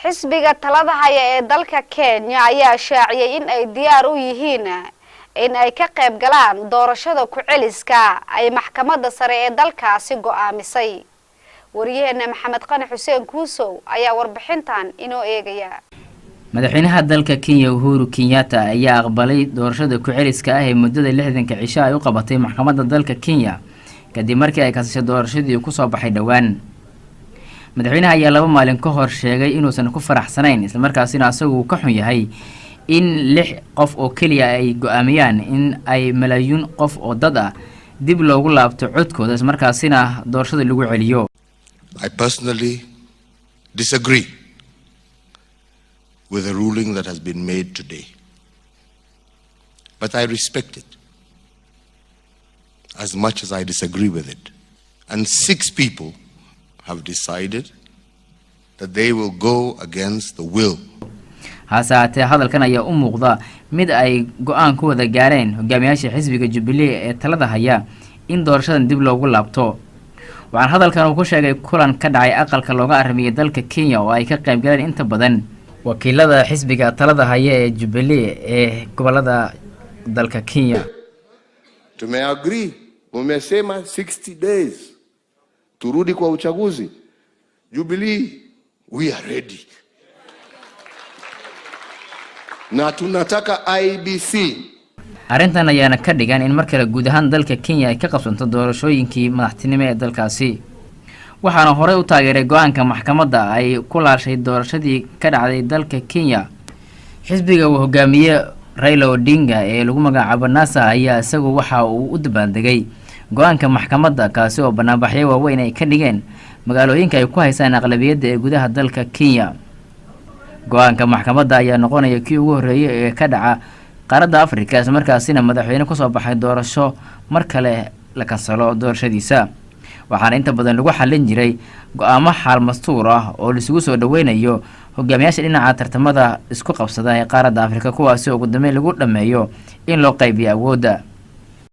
xisbiga talada haya ee dalka Kenya ayaa shaaciyay in ay diyaar u yihiin in ay ka qayb galaan doorashada ku celiska ay maxkamadda sare ee dalkaasi go'aamisay. Wariyaheena Maxamed Qani Xuseen Kuusow ayaa warbixintan inoo eegaya. madaxweynaha dalka Kenya Uhuru Kenyatta ayaa aqbalay doorashada ku celiska ah ee muddada 60 cisho ay u qabatay maxkamadda dalka Kenya kadib markii ay kasashay doorashadii ku soo baxay dhawaan. madaxweynaha ayaa 2 maalin ka hor sheegay inuusan ku faraxsanayn isla markaasina asagu ka xun yahay in 6 qof oo kaliya ay go'aamiyaan in ay malaayiin qof oo dad ah dib loogu laabto codkooda isla markaasina doorashada lagu celiyo. I personally disagree with the ruling that has been made today, but I respect it as much as I disagree with it. And 6 people have decided that they will go against the will. hasaate hadalkan ayaa u muuqda mid ay go'aan ku wada gaareen hogaamiyaasha xisbiga Jubilee ee talada haya in doorashadan dib loogu laabto. waxaan hadalkan ku sheegay kulan ka dhacay aqalka looga arrimiyay dalka Kenya oo ay ka qayb galeen inta badan wakiilada xisbiga talada haya ee Jubilee ee gobolada dalka Kenya. Tumeagree, umesema 60 days turudi kwa uchaguzi. Jubilee, we are ready. Na tunataka IBC. arrintan ayaana ka dhigan in markale guud ahaan dalka Kenya ay ka qabsanto doorashooyinkii madaxtinimo ee dalkaasi. waxaana hore u taageeray go'aanka maxkamadda ay ku laashay doorashadii ka dhacday dalka Kenya. xisbiga uu hogaamiye Raila Odinga ee lagu magacaabo NASA ayaa isagu waxa uu u dabaaldegay go'aanka maxkamadda kaasi oo banaanbaxyo waaweyn ay ka dhigeen magaalooyinka ay ku haystaan aqlabiyadda ee gudaha dalka Kenya. go'aanka maxkamadda ayaa noqonaya kii ugu horeeyay ee ka dhaca qaaradda Afrika isla markaasina madaxweyne ku soo baxay doorasho mar kale la kansalo doorashadiisa. waxaana inta badan lagu xalin jiray go'aamo xal mastuur ah oo la isugu soo dhaweynayo hogaamiyaasha dhinaca tartamada isku qabsada ee qaaradda Afrika kuwaasi oo ugu dambeyn lagu dhameeyo in loo qaybiyo awoodda.